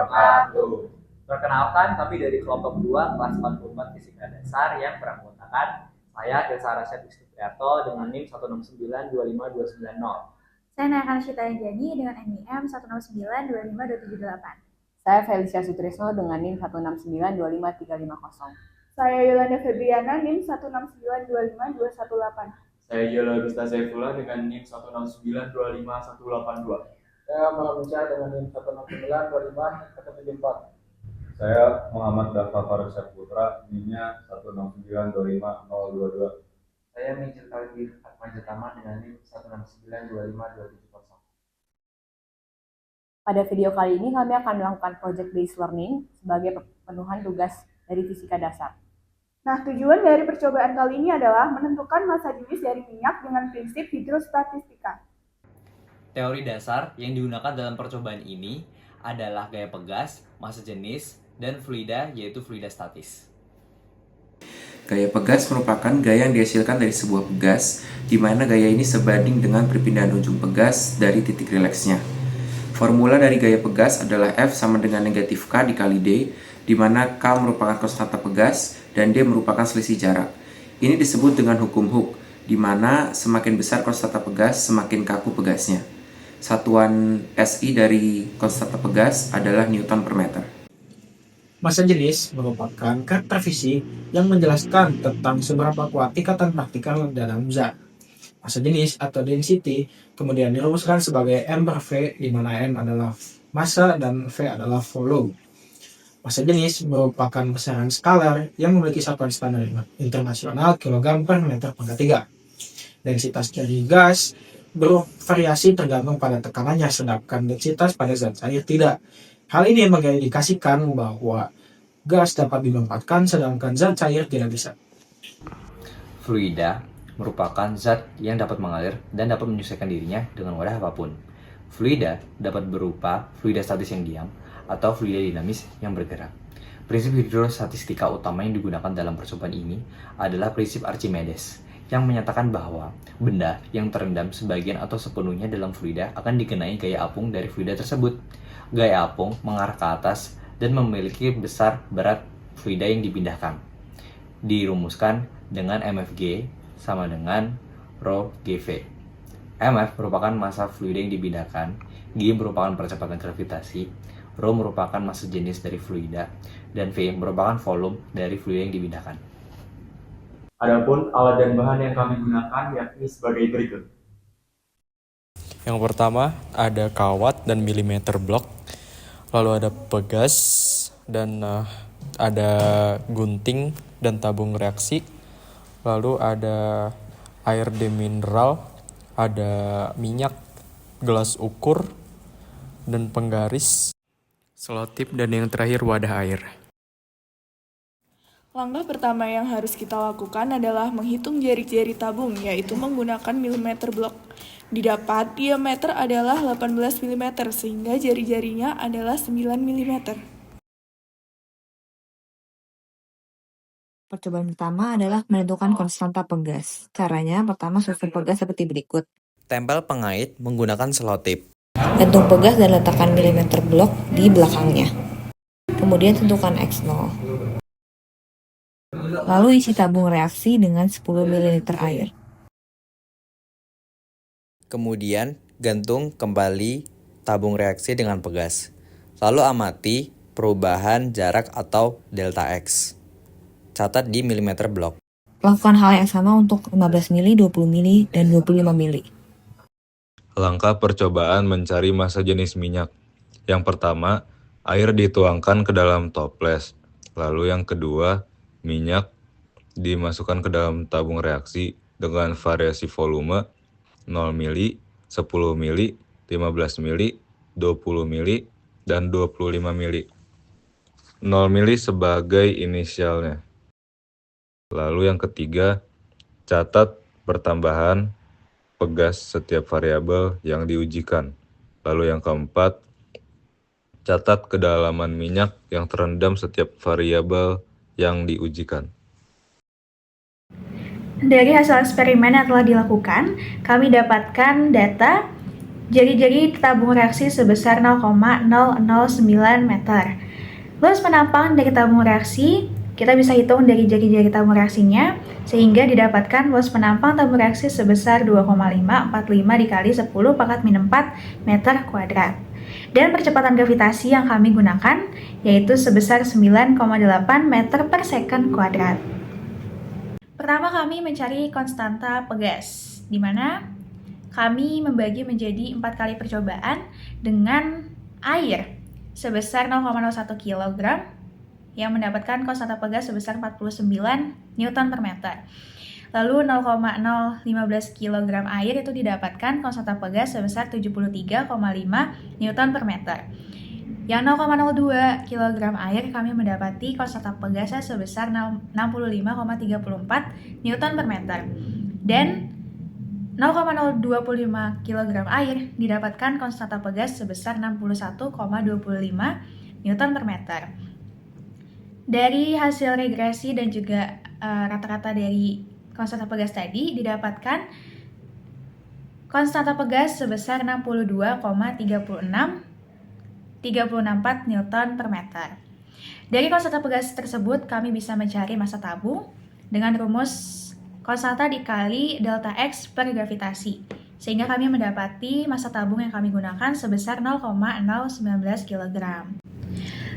wabarakatuh. Perkenalkan, kami dari kelompok 2 kelas 44 Fisika Dasar yang beranggotakan saya Desa Rasyad Istipriato dengan NIM 169252990. Saya Nayakana Syita Anjani dengan NIM 169252778. Saya Felicia Sutrisno dengan NIM 169255350. Saya Yolanda Febriana NIM 169252118. Saya Yola Gusta Saifullah dengan NIM 169251182. Saya Muhammad Syah dengan NIM 1692514. Saya Muhammad Dafa Faruk Syahputra, NIM-nya 169250022. Saya Mijil Kalbi Atmajatama dengan NIM 169252770. Pada video kali ini kami akan melakukan project based learning sebagai pemenuhan tugas dari fisika dasar. Nah, tujuan dari percobaan kali ini adalah menentukan massa jenis dari minyak dengan prinsip hidrostatistika. Teori dasar yang digunakan dalam percobaan ini adalah gaya pegas, massa jenis, dan fluida yaitu fluida statis. Gaya pegas merupakan gaya yang dihasilkan dari sebuah pegas, di mana gaya ini sebanding dengan perpindahan ujung pegas dari titik rileksnya. Formula dari gaya pegas adalah F sama dengan negatif K dikali D, di mana K merupakan konstanta pegas dan D merupakan selisih jarak. Ini disebut dengan hukum Hooke, di mana semakin besar konstanta pegas, semakin kaku pegasnya. Satuan SI dari konstanta pegas adalah Newton per meter. Massa jenis merupakan karakter fisik yang menjelaskan tentang seberapa kuat ikatan partikal dalam zat. Massa jenis atau density kemudian dirumuskan sebagai M per V, di mana M adalah massa dan V adalah volume. Massa jenis merupakan besaran skalar yang memiliki satuan standar internasional kilogram per meter pangkat 3. Densitas dari gas bervariasi tergantung pada tekanannya, sedangkan densitas pada zat cair tidak. Hal ini mengindikasikan bahwa gas dapat dilompat sedangkan zat cair tidak bisa. Fluida merupakan zat yang dapat mengalir dan dapat menyesuaikan dirinya dengan wadah apapun. Fluida dapat berupa fluida statis yang diam atau fluida dinamis yang bergerak. Prinsip hidrostatistika utama yang digunakan dalam percobaan ini adalah prinsip Archimedes, yang menyatakan bahwa benda yang terendam sebagian atau sepenuhnya dalam fluida akan dikenai gaya apung dari fluida tersebut. Gaya apung mengarah ke atas dan memiliki besar berat fluida yang dipindahkan. Dirumuskan dengan MFG sama dengan Rho GV. MF merupakan massa fluida yang dipindahkan, G merupakan percepatan gravitasi, Rho merupakan massa jenis dari fluida, dan V merupakan volume dari fluida yang dipindahkan. Adapun alat dan bahan yang kami gunakan yakni sebagai berikut. Yang pertama ada kawat dan milimeter blok, lalu ada pegas dan ada gunting dan tabung reaksi, lalu ada air demineral, ada minyak, gelas ukur, dan penggaris, selotip, dan yang terakhir wadah air. Langkah pertama yang harus kita lakukan adalah menghitung jari-jari tabung, yaitu menggunakan milimeter blok. Didapat diameter adalah 18 mm, sehingga jari-jarinya adalah 9 mm. Percobaan pertama adalah menentukan konstanta pegas. Caranya pertama susun pegas seperti berikut. Tempel pengait menggunakan selotip. Gantung pegas dan letakkan milimeter blok di belakangnya. Kemudian tentukan X0. Lalu isi tabung reaksi dengan 10 ml air. Kemudian gantung kembali tabung reaksi dengan pegas. Lalu amati perubahan jarak atau delta X. Catat di milimeter blok. Lakukan hal yang sama untuk 15 mili, 20 mili, dan 25 mili. Langkah percobaan mencari massa jenis minyak. Yang pertama, air dituangkan ke dalam toples. Lalu yang kedua, minyak dimasukkan ke dalam tabung reaksi dengan variasi volume 0 mili, 10 mili, 15 mili, 20 mili, dan 25 mili. 0 mili sebagai inisialnya. Lalu yang ketiga, catat pertambahan pegas setiap variabel yang diujikan. Lalu yang keempat, catat kedalaman minyak yang terendam setiap variabel yang diujikan. Dari hasil eksperimen yang telah dilakukan, kami dapatkan data jari-jari tabung reaksi sebesar 0,009 meter. Luas penampang dari tabung reaksi, kita bisa hitung dari jari-jari tabung reaksinya, sehingga didapatkan luas penampang tabung reaksi sebesar 2,545 dikali 10 pangkat min 4 meter kuadrat. Dan percepatan gravitasi yang kami gunakan yaitu sebesar 9,8 meter per second kuadrat. Pertama kami mencari konstanta pegas, di mana kami membagi menjadi 4 kali percobaan dengan air sebesar 0,01 kg yang mendapatkan konstanta pegas sebesar 49 Newton per meter. Lalu 0,015 kg air itu didapatkan konstanta pegas sebesar 73,5 Newton per meter. Yang 0,02 kg air kami mendapati konstanta pegasnya sebesar 65,34 Newton per meter. Dan 0,025 kg air didapatkan konstanta pegas sebesar 61,25 Newton per meter. Dari hasil regresi dan juga rata-rata dari konstanta pegas tadi didapatkan konstanta pegas sebesar 62,36 Newton per meter. Dari konstanta pegas tersebut kami bisa mencari massa tabung dengan rumus konstanta dikali delta X per gravitasi, sehingga kami mendapati massa tabung yang kami gunakan sebesar 0,019 kg.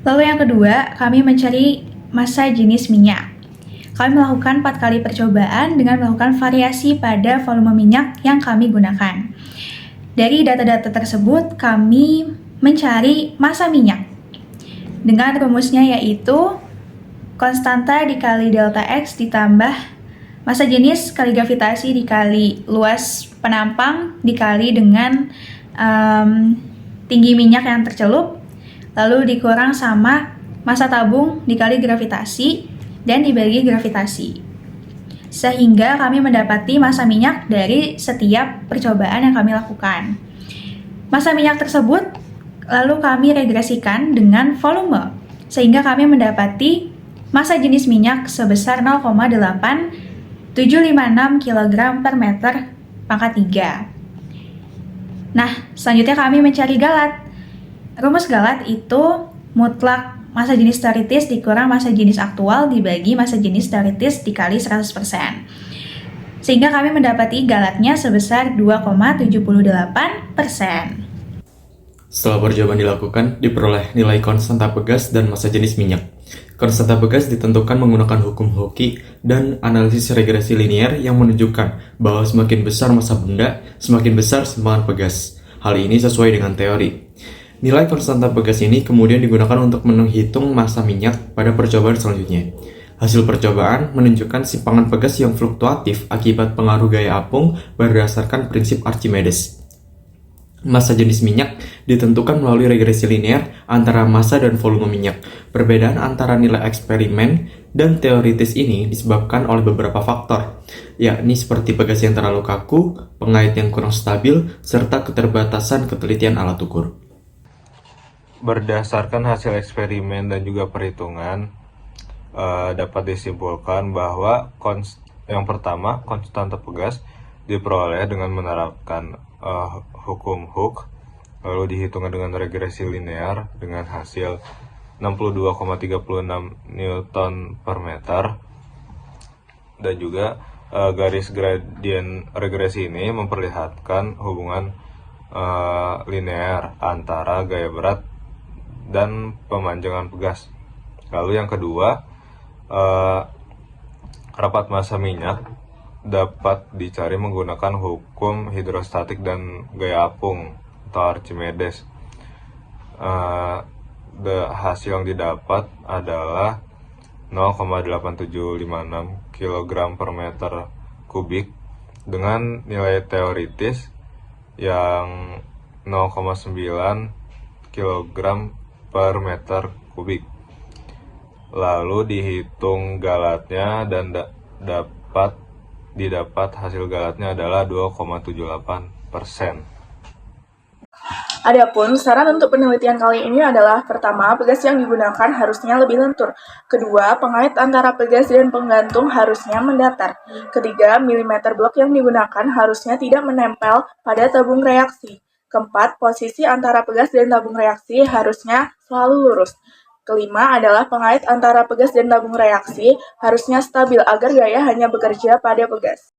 Lalu yang kedua, kami mencari massa jenis minyak. Kami melakukan 4 kali percobaan dengan melakukan variasi pada volume minyak yang kami gunakan. Dari data-data tersebut, kami mencari massa minyak dengan rumusnya yaitu konstanta dikali delta X ditambah massa jenis kali gravitasi dikali luas penampang dikali dengan tinggi minyak yang tercelup, lalu dikurang sama massa tabung dikali gravitasi dan dibagi gravitasi. Sehingga kami mendapati massa minyak dari setiap percobaan yang kami lakukan. Massa minyak tersebut lalu kami regresikan dengan volume, sehingga kami mendapati massa jenis minyak sebesar 0,8 756 kg per meter pangkat 3. Nah, selanjutnya kami mencari galat. Rumus galat itu mutlak massa jenis teoritis dikurang massa jenis aktual dibagi massa jenis teoritis dikali 100%. Sehingga kami mendapati galatnya sebesar 2,78%. Setelah percobaan dilakukan, diperoleh nilai konstanta pegas dan massa jenis minyak. Konstanta pegas ditentukan menggunakan hukum Hooke dan analisis regresi linear yang menunjukkan bahwa semakin besar massa benda, semakin besar semangat pegas. Hal ini sesuai dengan teori. Nilai konstanta pegas ini kemudian digunakan untuk menghitung massa minyak pada percobaan selanjutnya. Hasil percobaan menunjukkan simpangan pegas yang fluktuatif akibat pengaruh gaya apung berdasarkan prinsip Archimedes. Massa jenis minyak ditentukan melalui regresi linear antara massa dan volume minyak. Perbedaan antara nilai eksperimen dan teoritis ini disebabkan oleh beberapa faktor, yakni seperti pegas yang terlalu kaku, pengait yang kurang stabil, serta keterbatasan ketelitian alat ukur. Berdasarkan hasil eksperimen dan juga perhitungan, dapat disimpulkan bahwa yang pertama, konstanta pegas diperoleh dengan menerapkan hukum Hooke, lalu dihitung dengan regresi linear dengan hasil 62,36 Newton per meter, dan juga garis gradien regresi ini memperlihatkan hubungan linear antara gaya berat dan pemanjangan pegas. Lalu yang kedua, rapat massa minyak dapat dicari menggunakan hukum hidrostatik dan gaya apung atau Archimedes. Hasil yang didapat adalah 0,8756 kg per meter kubik dengan nilai teoritis yang 0,9 kg per meter kubik. Lalu dihitung galatnya dan didapat hasil galatnya adalah 2,78%. Adapun saran untuk penelitian kali ini adalah pertama, pegas yang digunakan harusnya lebih lentur. Kedua, pengait antara pegas dan penggantung harusnya mendatar. Ketiga, milimeter blok yang digunakan harusnya tidak menempel pada tabung reaksi. Keempat, posisi antara pegas dan tabung reaksi harusnya selalu lurus. Kelima adalah pengait antara pegas dan tabung reaksi harusnya stabil agar gaya hanya bekerja pada pegas.